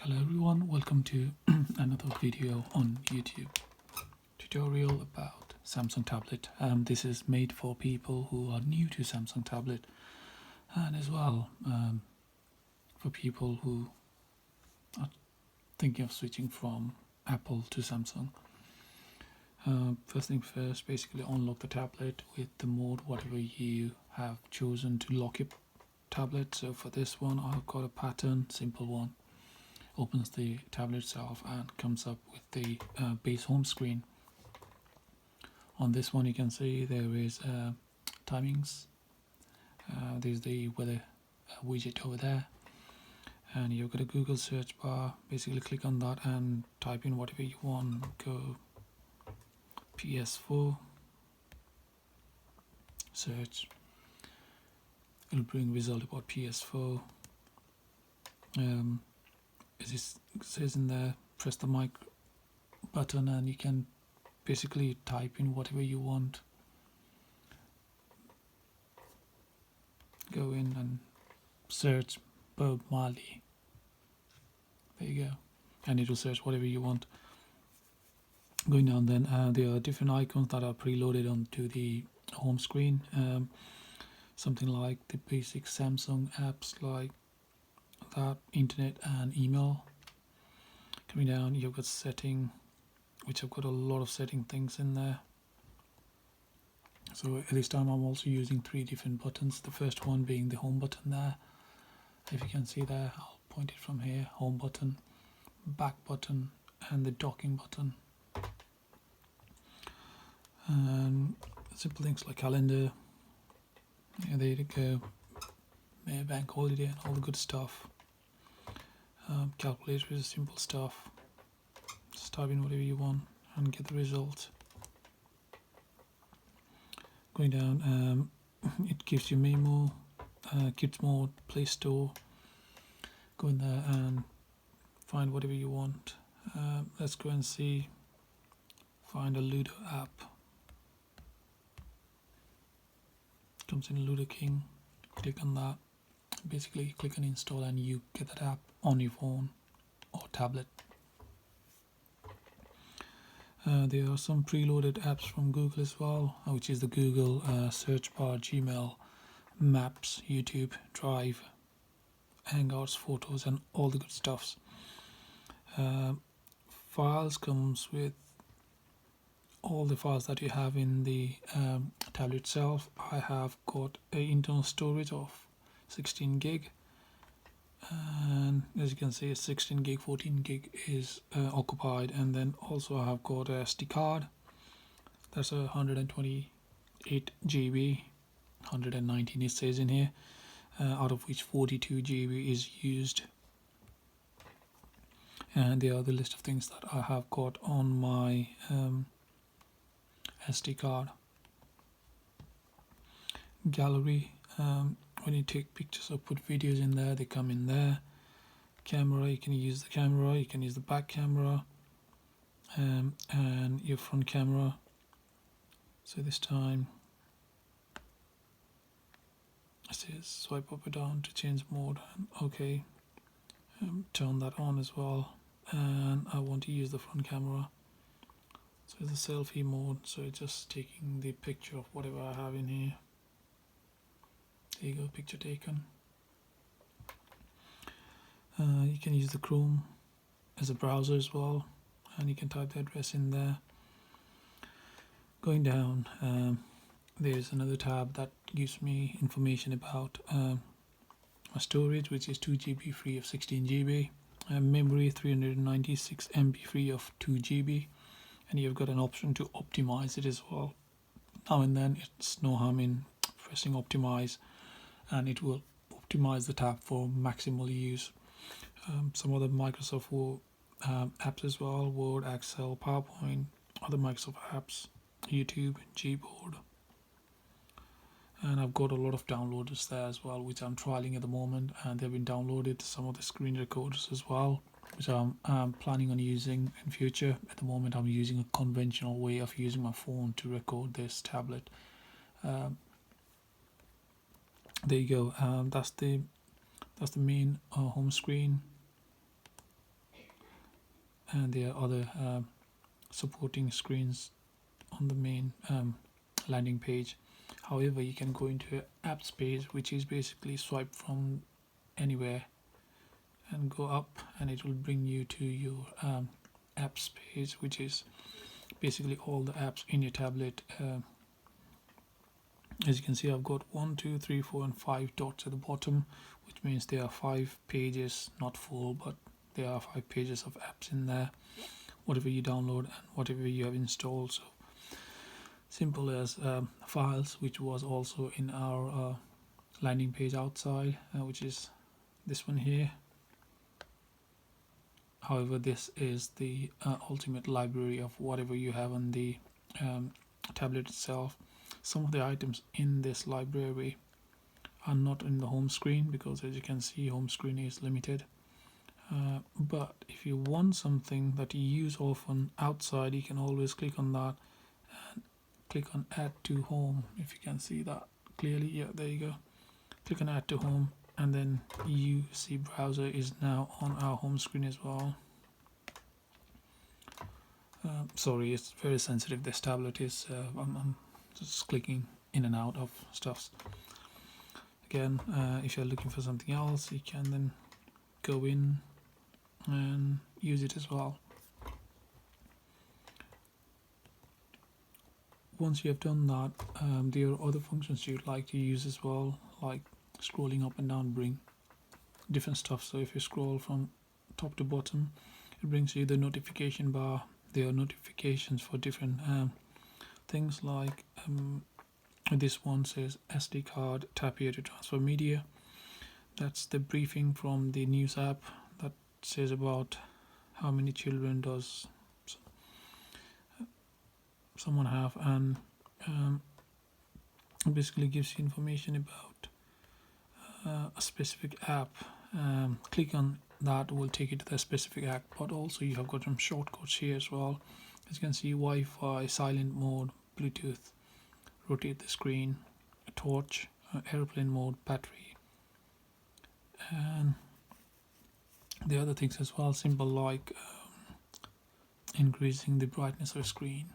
Hello everyone, welcome to another video on YouTube tutorial about Samsung tablet. This is made for people who are new to Samsung tablet and as well for people who are thinking of switching from Apple to Samsung. First thing first, basically unlock the tablet with the mode whatever you have chosen to lock your tablet. So for this one I've got a pattern, simple one. Opens the tablet itself and comes up with the base home screen. On this one you can see there is timings, there's the weather widget over there, and you've got a Google search bar. Basically click on that and type in whatever you want. Go PS4, search, it'll bring result about PS4. As it says in there, press the mic button and you can basically type in whatever you want. Go in and search Bob Marley. There you go, and it will search whatever you want. Going down, then there are different icons that are preloaded onto the home screen. Something like the basic Samsung apps like that, internet and email. Coming down, you've got setting, which I've got a lot of setting things in there. So at this time I'm also using 3 different buttons. The first one being the home button there. If you can see there, I'll point it from here. Home button, back button and the docking button. And simple things like calendar, yeah, there you go, bank holiday and all the good stuff. Calculator is simple stuff. Just type in whatever you want and get the result. Going down, it gives you memo, Kids Mode, Play Store. Go in there and find whatever you want. Let's go and see. Find a Ludo app. Comes in Ludo King. Click on that. Basically, you click on install and you get that app on your phone or tablet. There are some preloaded apps from Google as well, which is the Google search bar, Gmail, Maps, YouTube, Drive, Hangouts, Photos and all the good stuffs. Files comes with all the files that you have in the tablet itself. I have got an internal storage of 16 gig, and as you can see 16 gig, 14 gig is occupied, and then also I have got a SD card that's 128 GB, 119 it says in here, out of which 42 GB is used. And there are the list of things that I have got on my SD card. Gallery, when you take pictures or put videos in there, they come in there. Camera, you can use the camera, you can use the back camera, and your front camera. So this time it says swipe up or down to change mode, and okay, turn that on as well. And I want to use the front camera, so it's a selfie mode, so it's just taking the picture of whatever I have in here. There you go, picture taken. You can use the Chrome as a browser as well, and you can type the address in there. Going down, there's another tab that gives me information about my storage, which is 2 GB free of 16 GB, memory 396 MB free of 2 GB, and you've got an option to optimize it as well. Now and then it's no harm in pressing optimize, and it will optimize the tab for maximal use. Some other Microsoft Word apps as well, Word, Excel, PowerPoint, other Microsoft apps, YouTube, Gboard. And I've got a lot of downloaders there as well, which I'm trialing at the moment, and they've been downloaded. Some of the screen recorders as well, which I'm planning on using in future. At the moment I'm using a conventional way of using my phone to record this tablet. There you go. That's the main home screen. and there are other supporting screens on the main landing page. However, you can go into apps page, which is basically swipe from anywhere and go up, and it will bring you to your apps page, which is basically all the apps in your tablet. As you can see, I've got 1, 2, 3, 4 and 5 dots at the bottom, which means there are 5 pages, not full, but there are 5 pages of apps in there, whatever you download and whatever you have installed. So simple as files, which was also in our landing page outside, which is this one here. However, this is the ultimate library of whatever you have on the tablet itself. Some of the items in this library are not in the home screen because, as you can see, home screen is limited. But if you want something that you use often outside, you can always click on that and click on add to home. If you can see that clearly, yeah, there you go. Click on add to home, and then UC browser is now on our home screen as well. Sorry, it's very sensitive. This tablet is I'm just clicking in and out of stuffs. Again, if you're looking for something else, you can then go in and use it as well. Once you have done that, there are other functions you'd like to use as well, like scrolling up and down, bring different stuff. So if you scroll from top to bottom, it brings you the notification bar. There are notifications for different things, like this one says SD card, tap here to transfer media. That's the briefing from the news app that says about how many children does someone have, and basically gives you information about a specific app. Click on that, will take you to the specific app, but also you have got some shortcuts here as well. As you can see, Wi-Fi, silent mode, Bluetooth, rotate the screen, a torch, airplane mode, battery, and the other things as well, simple like increasing the brightness of the screen.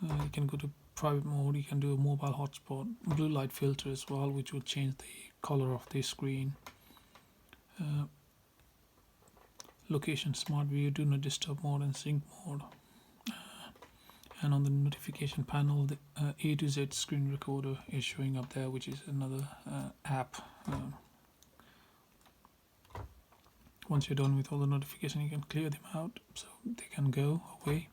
You can go to private mode, you can do a mobile hotspot, blue light filter as well, which will change the color of the screen. Location, smart view, do not disturb mode and sync mode. And on the notification panel, the A to Z screen recorder is showing up there, which is another app. Once you're done with all the notifications, you can clear them out so they can go away.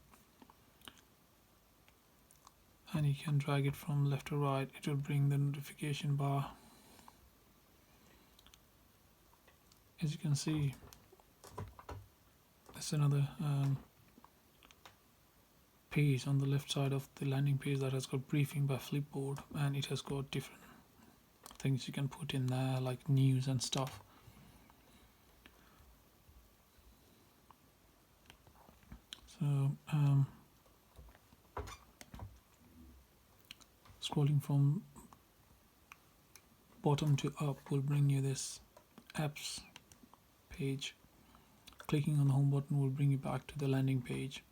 And you can drag it from left to right. It will bring the notification bar. As you can see, there's another page on the left side of the landing page that has got briefing by Flipboard, and it has got different things you can put in there, like news and stuff. So scrolling from bottom to up will bring you this apps page. Clicking on the home button will bring you back to the landing page.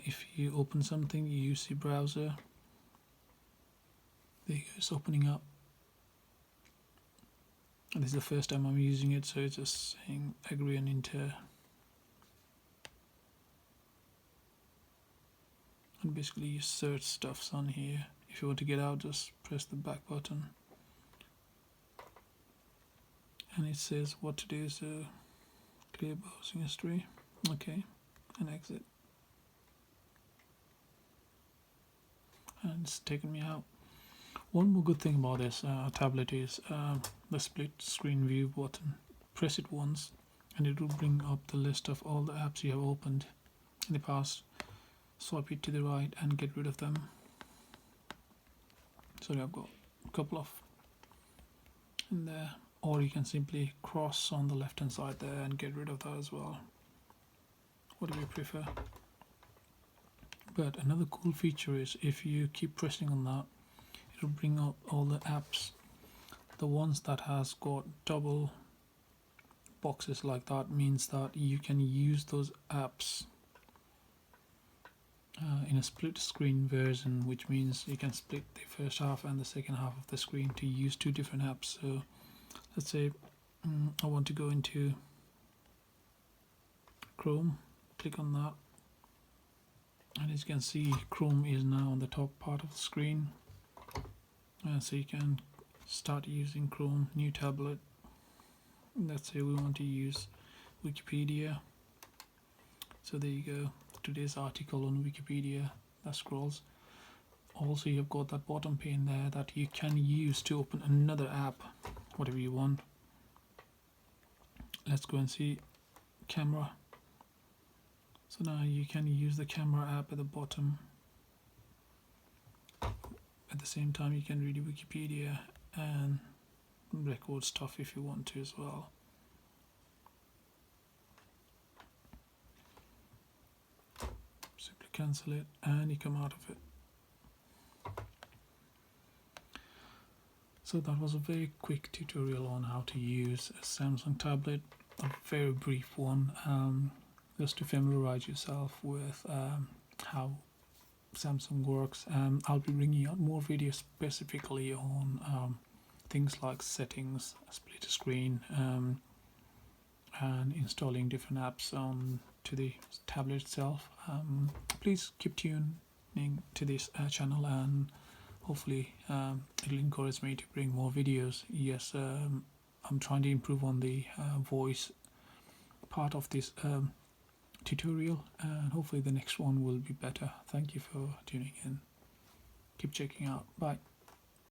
If you open something, you use the browser. There you go, it's opening up. And this is the first time I'm using it, so it's just saying agree and enter. And basically you search stuffs on here. If you want to get out, just press the back button. And it says what to do, so clear browsing history, okay, and exit. And it's taken me out. One more good thing about this tablet is the split screen view button. Press it once and it will bring up the list of all the apps you have opened in the past. Swipe it to the right and get rid of them. So I've got a couple of in there, or you can simply cross on the left hand side there and get rid of that as well. What do you prefer? But another cool feature is if you keep pressing on that, it will bring up all the apps, the ones that has got double boxes like that means that you can use those apps in a split screen version, which means you can split the first half and the second half of the screen to use two different apps. So let's say I want to go into Chrome, click on that, and as you can see, Chrome is now on the top part of the screen. So you can start using Chrome, new tablet. Let's say we want to use Wikipedia. So there you go, today's article on Wikipedia that scrolls. Also, you've got that bottom pane there that you can use to open another app, whatever you want. Let's go and see camera. So now you can use the camera app at the bottom. At the same time, you can read Wikipedia and record stuff if you want to as well. Simply cancel it and you come out of it. So that was a very quick tutorial on how to use a Samsung tablet, a very brief one, just to familiarize yourself with how Samsung works. I'll be bringing out more videos specifically on things like settings, split screen, and installing different apps to the tablet itself. Please keep tuning to this channel, and hopefully it'll encourage me to bring more videos. Yes, I'm trying to improve on the voice part of this tutorial, and hopefully the next one will be better. Thank you for tuning in. Keep checking out. Bye.